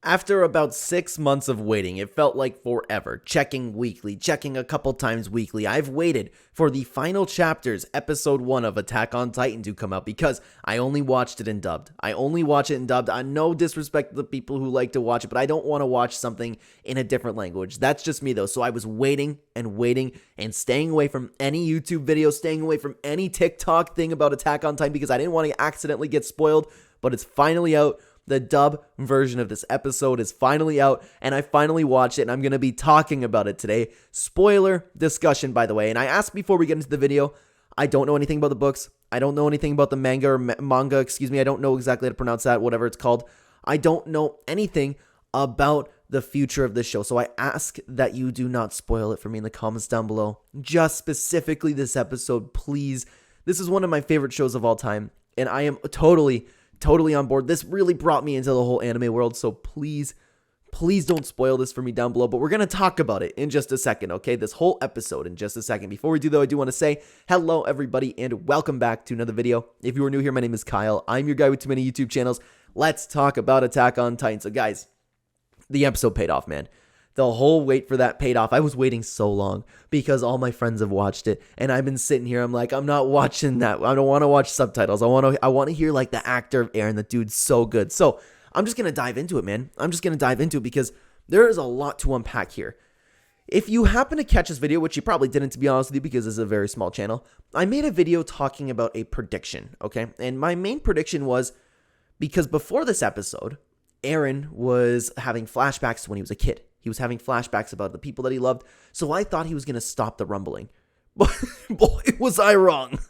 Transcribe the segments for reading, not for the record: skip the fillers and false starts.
After about 6 months of waiting, it felt like forever, checking weekly, checking a couple times weekly, I've waited for the final chapters, episode 1 of Attack on Titan to come out because I only watched it in dubbed. I only watch it in dubbed. No disrespect to the people who like to watch it, but I don't want to watch something in a different language. That's just me though, so I was waiting and staying away from any YouTube video, staying away from any TikTok thing about Attack on Titan because I didn't want to accidentally get spoiled, but it's finally out. The dub version of this episode is finally out, and I finally watched it, and I'm going to be talking about it today. Spoiler discussion, by the way. And I asked before we get into the video, I don't know anything about the books. I don't know anything about the manga or manga, excuse me. I don't know exactly how to pronounce that, whatever it's called. I don't know anything about the future of this show, so I ask that you do not spoil it for me in the comments down below. Just specifically this episode, please. This is one of my favorite shows of all time, and I am totally on board. This really brought me into the whole anime world, so please don't spoil this for me down below, but we're going to talk about it in just a second, okay? This whole episode in just a second. Before we do, though, I do want to say hello, everybody, and welcome back to another video. If you are new here, my name is Kyle. I'm your guy with too many YouTube channels. Let's talk about Attack on Titan. So, guys, the episode paid off, man. The whole wait for that paid off. I was waiting so long because all my friends have watched it, and I've been sitting here. I'm like, I'm not watching that. I don't want to watch subtitles. I want to hear like the actor of Eren. The dude's so good. So I'm just gonna dive into it, man. I'm just gonna dive into it because there is a lot to unpack here. If you happen to catch this video, which you probably didn't, to be honest with you, because this is a very small channel, I made a video talking about a prediction. Okay, and my main prediction was because before this episode, Eren was having flashbacks to when he was a kid. He was having flashbacks about the people that he loved, so I thought he was going to stop the rumbling. But boy, was I wrong.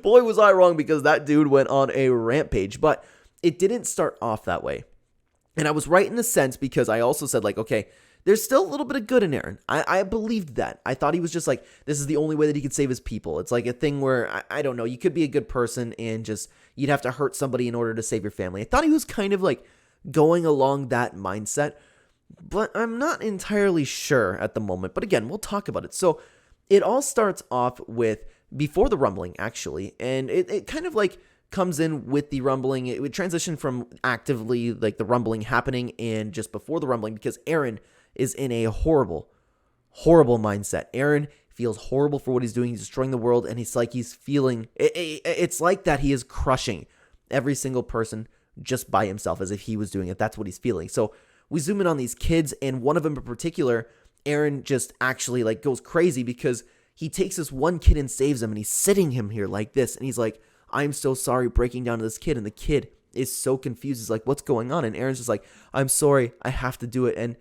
Boy, was I wrong because that dude went on a rampage. But it didn't start off that way. And I was right in the sense because I also said, like, okay, there's still a little bit of good in Eren. I believed that. I thought he was just like, this is the only way that he could save his people. It's like a thing where, I don't know, you could be a good person and just, you'd have to hurt somebody in order to save your family. I thought he was kind of like going along that mindset. But I'm not entirely sure at the moment. But again, we'll talk about it. So it all starts off with before the rumbling, actually. And it kind of like comes in with the rumbling. It would transition from actively like the rumbling happening and just before the rumbling because Eren is in a horrible mindset. Eren feels horrible for what he's doing. He's destroying the world. And it's like he's feeling, it's like that he is crushing every single person just by himself as if he was doing it. That's what he's feeling. So we zoom in on these kids, and one of them in particular, Eren just actually like goes crazy because he takes this one kid and saves him, and he's sitting him here like this, and he's like, I'm so sorry, breaking down to this kid, and the kid is so confused. He's like, what's going on? And Eren's just like, I'm sorry, I have to do it. And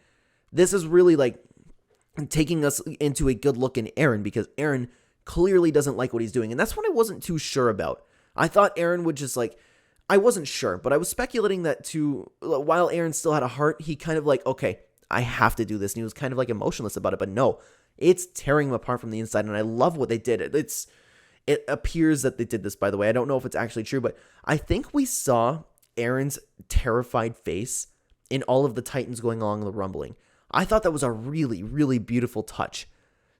this is really like taking us into a good look in Eren because Eren clearly doesn't like what he's doing, and that's what I wasn't too sure about. I thought Eren would just like, I wasn't sure, but I was speculating that while Eren still had a heart, he kind of like, okay, I have to do this. And he was kind of like emotionless about it, but no, it's tearing him apart from the inside. And I love what they did. It appears that they did this, by the way. I don't know if it's actually true, but I think we saw Eren's terrified face in all of the Titans going along the rumbling. I thought that was a really, really beautiful touch.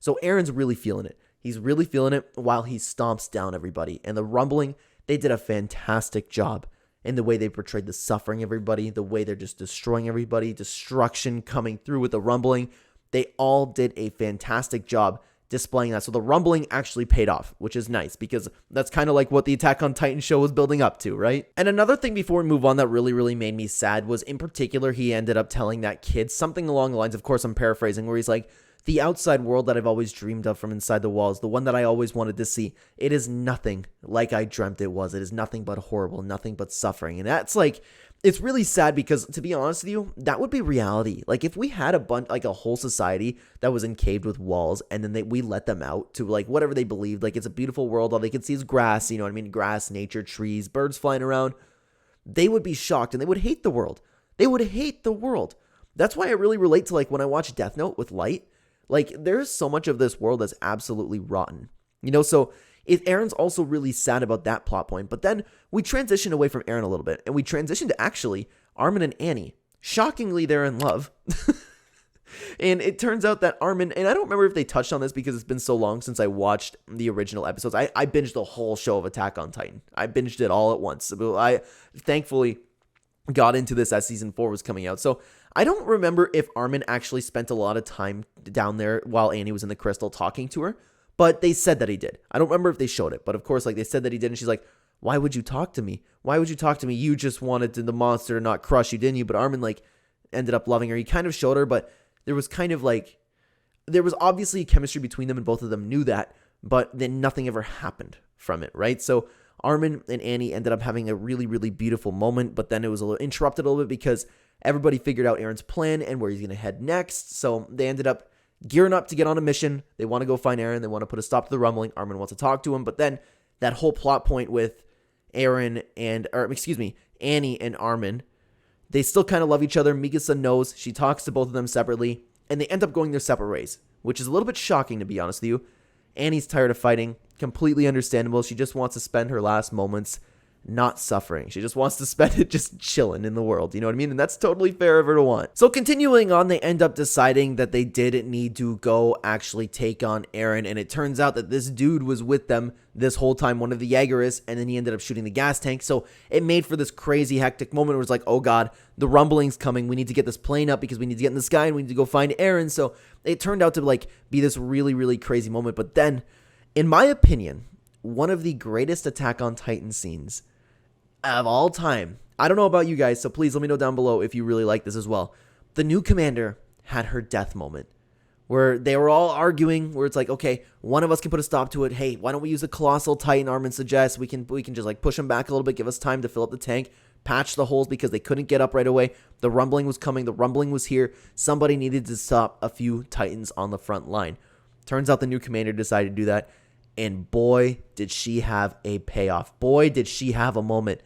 So Eren's really feeling it. He's really feeling it while he stomps down everybody. And the rumbling, they did a fantastic job in the way they portrayed the suffering of everybody, the way they're just destroying everybody, destruction coming through with the rumbling. They all did a fantastic job displaying that. So the rumbling actually paid off, which is nice because that's kind of like what the Attack on Titan show was building up to, right? And another thing before we move on that really made me sad was in particular, he ended up telling that kid something along the lines, of course I'm paraphrasing, where he's like, the outside world that I've always dreamed of from inside the walls, the one that I always wanted to see, it is nothing like I dreamt it was. It is nothing but horrible, nothing but suffering. And that's like, it's really sad because, to be honest with you, that would be reality. Like, if we had like a whole society that was encaved with walls and then we let them out to like whatever they believed, like it's a beautiful world, all they can see is grass, you know what I mean? Grass, nature, trees, birds flying around. They would be shocked and they would hate the world. They would hate the world. That's why I really relate to like when I watch Death Note with Light. Like, there's so much of this world that's absolutely rotten, you know? So if Eren's also really sad about that plot point, but then we transition away from Eren a little bit, and we transition to actually Armin and Annie. Shockingly, they're in love. And it turns out that Armin, and I don't remember if they touched on this because it's been so long since I watched the original episodes. I binged the whole show of Attack on Titan. I binged it all at once. I thankfully got into this as season 4 was coming out. So I don't remember if Armin actually spent a lot of time down there while Annie was in the crystal talking to her, but they said that he did. I don't remember if they showed it, but of course, like they said that he did, and she's like, why would you talk to me? Why would you talk to me? You just wanted the monster to not crush you, didn't you? But Armin, like, ended up loving her. He kind of showed her, but there was kind of like, there was obviously a chemistry between them, and both of them knew that, but then nothing ever happened from it, right? So Armin and Annie ended up having a really, really beautiful moment, but then it was a little interrupted a little bit because everybody figured out Aaron's plan and where he's going to head next. So they ended up gearing up to get on a mission. They want to go find Aaron. They want to put a stop to the rumbling. Armin wants to talk to him, but then that whole plot point with Annie and Armin, they still kind of love each other. Mikasa knows. She talks to both of them separately, and they end up going their separate ways, which is a little bit shocking, to be honest with you. Annie's tired of fighting. Completely understandable. She just wants to spend her last moments not suffering. She just wants to spend it just chilling in the world. You know what I mean? And that's totally fair of her to want. So continuing on, they end up deciding that they didn't need to go actually take on Eren. And it turns out that this dude was with them this whole time, one of the Jaegerists, and then he ended up shooting the gas tank. So it made for this crazy hectic moment where it's like, oh God, the rumbling's coming. We need to get this plane up because we need to get in the sky and we need to go find Eren. So it turned out to like be this really, really crazy moment. But then, in my opinion, one of the greatest Attack on Titan scenes of all time. I don't know about you guys, so please let me know down below if you really like this as well. The new commander had her death moment where they were all arguing, where it's like, okay, one of us can put a stop to it. Hey, why don't we use a colossal Titan? Armin suggests we can just like push him back a little bit, give us time to fill up the tank, patch the holes because they couldn't get up right away. The rumbling was coming. The rumbling was here. Somebody needed to stop a few Titans on the front line. Turns out the new commander decided to do that, and boy, did she have a payoff. Boy, did she have a moment.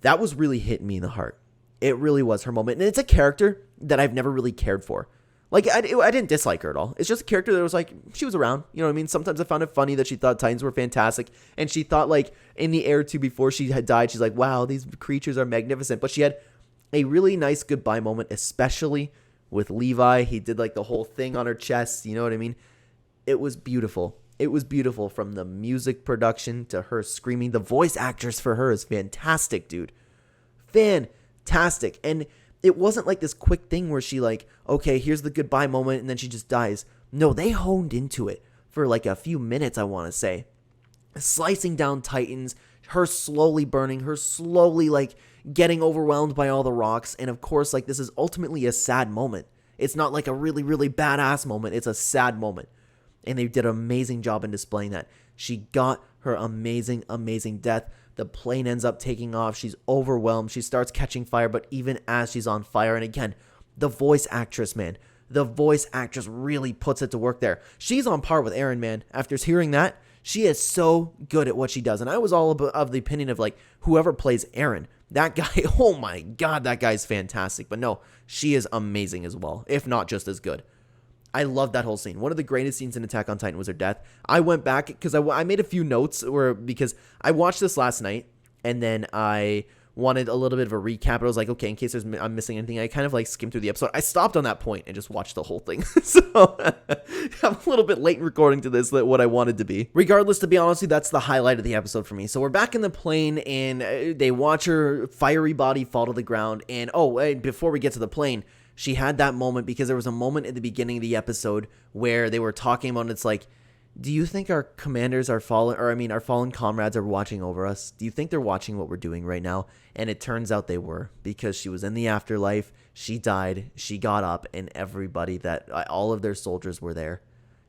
That was really hitting me in the heart. It really was her moment. And it's a character that I've never really cared for. Like, I didn't dislike her at all. It's just a character that was like, she was around. You know what I mean? Sometimes I found it funny that she thought Titans were fantastic. And she thought, like, in the air, too, before she had died, she's like, wow, these creatures are magnificent. But she had a really nice goodbye moment, especially with Levi. He did, like, the whole thing on her chest. You know what I mean? It was beautiful. It was beautiful, from the music production to her screaming. The voice actress for her is fantastic, dude. Fantastic. And it wasn't like this quick thing where she like, okay, here's the goodbye moment, and then she just dies. No, they honed into it for like a few minutes, I want to say. Slicing down Titans, her slowly burning, her slowly like getting overwhelmed by all the rocks. And of course, like, this is ultimately a sad moment. It's not like a really, really badass moment. It's a sad moment. And they did an amazing job in displaying that. She got her amazing, amazing death. The plane ends up taking off. She's overwhelmed. She starts catching fire, but even as she's on fire, and again, the voice actress, man. The voice actress really puts it to work there. She's on par with Eren, man. After hearing that, she is so good at what she does. And I was all of the opinion of, like, whoever plays Eren, that guy, oh my God, that guy's fantastic. But no, she is amazing as well, if not just as good. I love that whole scene. One of the greatest scenes in Attack on Titan was her death. I went back because I made a few notes because I watched this last night, and then I wanted a little bit of a recap. I was like, okay, in case I'm missing anything, I kind of like skimmed through the episode. I stopped on that point and just watched the whole thing. So I'm a little bit late in recording to this than what I wanted to be. Regardless, to be honest with you, that's the highlight of the episode for me. So we're back in the plane, and they watch her fiery body fall to the ground. And before we get to the plane, she had that moment because there was a moment at the beginning of the episode where they were talking about, it's like, do you think our commanders our fallen comrades are watching over us? Do you think they're watching what we're doing right now? And it turns out they were, because she was in the afterlife. She died. She got up, and all of their soldiers were there,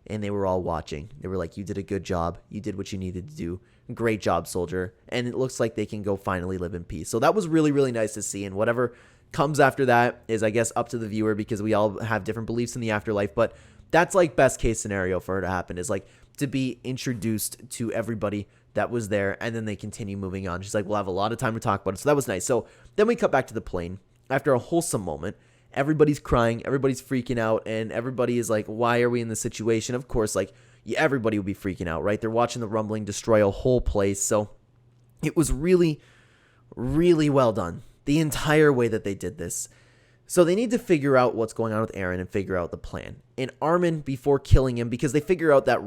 and they were all watching. They were like, you did a good job. You did what you needed to do. Great job, soldier. And it looks like they can go finally live in peace. So that was really, really nice to see. And whatever comes after that is, I guess, up to the viewer, because we all have different beliefs in the afterlife. But that's like best case scenario for her to happen, is like to be introduced to everybody that was there, and then they continue moving on. She's like, we'll have a lot of time to talk about it. So that was nice. So then we cut back to the plane after a wholesome moment. Everybody's crying, everybody's freaking out, and everybody is like, why are we in this situation? Of course, like, everybody would be freaking out, right? They're watching the rumbling destroy a whole place. So it was really, really well done, the entire way that they did this. So they need to figure out what's going on with Eren and figure out the plan. And Armin, before killing him, because they figure out that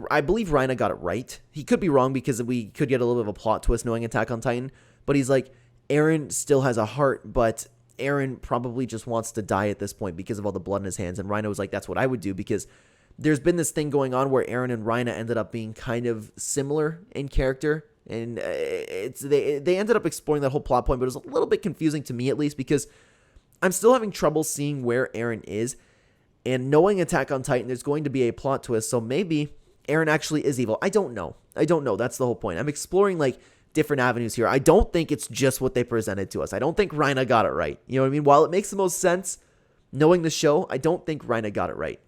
I believe Reina got it right. He could be wrong, because we could get a little bit of a plot twist knowing Attack on Titan. But he's like, Eren still has a heart, but Eren probably just wants to die at this point because of all the blood in his hands. And Rhino was like, that's what I would do, because there's been this thing going on where Eren and Rhino ended up being kind of similar in character. And they ended up exploring that whole plot point, but it was a little bit confusing to me, at least, because I'm still having trouble seeing where Eren is. And knowing Attack on Titan, there's going to be a plot twist, so maybe Eren actually is evil. I don't know. That's the whole point. I'm exploring, like, different avenues here. I don't think it's just what they presented to us. I don't think Reina got it right. You know what I mean? While it makes the most sense, knowing the show, I don't think Reina got it right.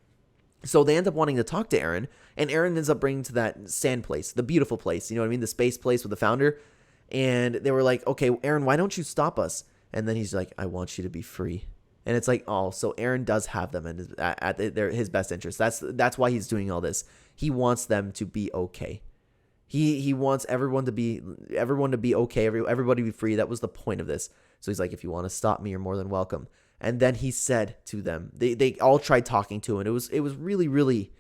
So they end up wanting to talk to Eren, and Eren ends up bringing to that sand place, the beautiful place, you know what I mean? The space place with the founder. And they were like, okay, Eren, why don't you stop us? And then he's like, I want you to be free. And it's like, oh, so Eren does have them at his best interest. That's why he's doing all this. He wants them to be okay. He wants everyone to be okay, everybody to be free. That was the point of this. So he's like, if you want to stop me, you're more than welcome. And then he said to them, they all tried talking to him. And it was really, really,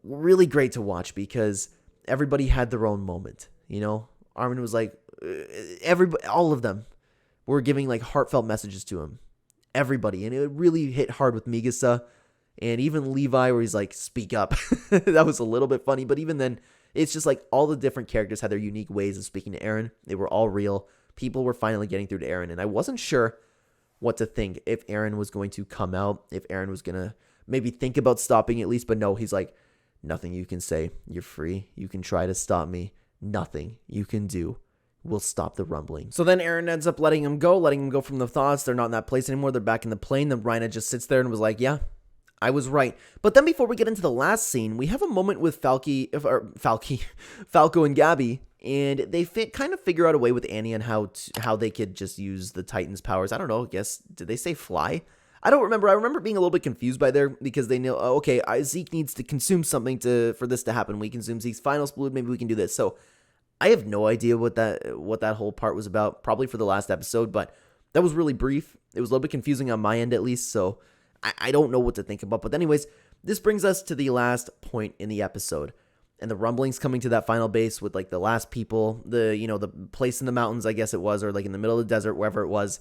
really great to watch, because everybody had their own moment. You know, Armin was like, all of them were giving like heartfelt messages to him. Everybody. And it really hit hard with Migasa and even Levi, where he's like, speak up. That was a little bit funny. But even then, it's just like all the different characters had their unique ways of speaking to Eren. They were all real. People were finally getting through to Eren. And I wasn't sure what to think, if Eren was going to come out, if Eren was going to maybe think about stopping at least. But no, he's like, nothing you can say. You're free. You can try to stop me. Nothing you can do will stop the rumbling. So then Eren ends up letting him go from the thoughts. They're not in that place anymore. They're back in the plane. Then Reina just sits there and was like, yeah, I was right. But then before we get into the last scene, we have a moment with Falco and Gabby, and they kind of figure out a way with Annie on how they could just use the Titan's powers. I don't know. I guess, did they say fly? I don't remember. I remember being a little bit confused by there, because they know, okay, Zeke needs to consume something for this to happen. We consume Zeke's final fluid. Maybe we can do this. So I have no idea what that whole part was about, probably for the last episode, but that was really brief. It was a little bit confusing on my end, at least, so I don't know what to think about. But anyways, this brings us to the last point in the episode, and the rumblings coming to that final base with like the last people, the place in the mountains, I guess it was, or like in the middle of the desert, wherever it was.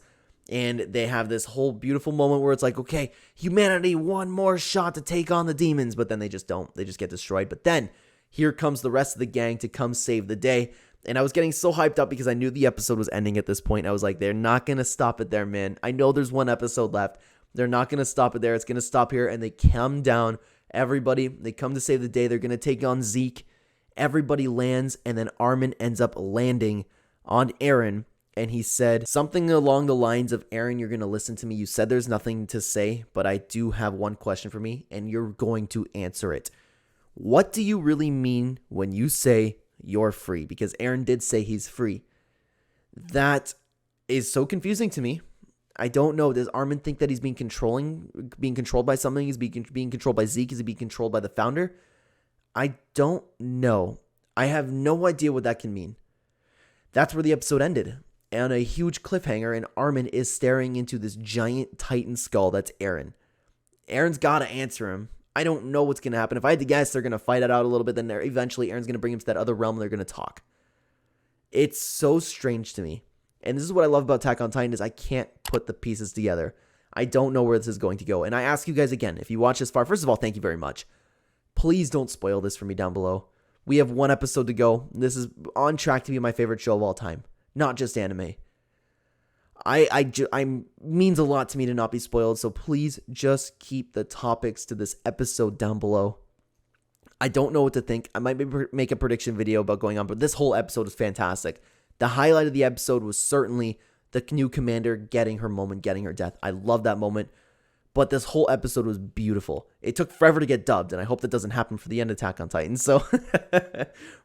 And they have this whole beautiful moment where it's like, okay, humanity, one more shot to take on the demons, but then they just don't. They just get destroyed. But then here comes the rest of the gang to come save the day. And I was getting so hyped up because I knew the episode was ending at this point. I was like, they're not going to stop it there, man. I know there's one episode left. They're not going to stop it there. It's going to stop here. And they come down. Everybody, they come to save the day. They're going to take on Zeke. Everybody lands. And then Armin ends up landing on Eren. And he said something along the lines of, Eren, you're going to listen to me. You said there's nothing to say, but I do have one question for me, and you're going to answer it. What do you really mean when you say you're free? Because Eren did say he's free. That is so confusing to me. I don't know. Does Armin think that he's being controlled by something? Is being controlled by Zeke? Is he being controlled by the founder? I don't know. I have no idea what that can mean. That's where the episode ended, on a huge cliffhanger, and Armin is staring into this giant Titan skull that's Eren. Eren's got to answer him. I don't know what's going to happen. If I had to guess, they're going to fight it out a little bit. Then eventually Eren's going to bring him to that other realm and they're going to talk. It's so strange to me. And this is what I love about Attack on Titan, is I can't put the pieces together. I don't know where this is going to go. And I ask you guys again, if you watch this far, first of all, thank you very much. Please don't spoil this for me down below. We have one episode to go. This is on track to be my favorite show of all time. Not just anime. I means a lot to me to not be spoiled, so please just keep the topics to this episode down below. I don't know what to think. I might make a prediction video about going on, but this whole episode is fantastic. The highlight of the episode was certainly the new commander getting her moment, getting her death. I love that moment, but this whole episode was beautiful. It took forever to get dubbed, and I hope that doesn't happen for the end of Attack on Titan. So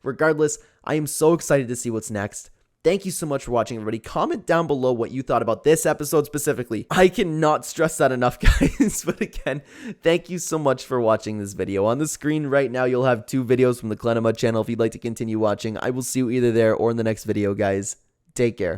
regardless, I am so excited to see what's next. Thank you so much for watching, everybody. Comment down below what you thought about this episode specifically. I cannot stress that enough, guys. But again, thank you so much for watching this video. On the screen right now, you'll have 2 videos from the Clenema channel if you'd like to continue watching. I will see you either there or in the next video, guys. Take care.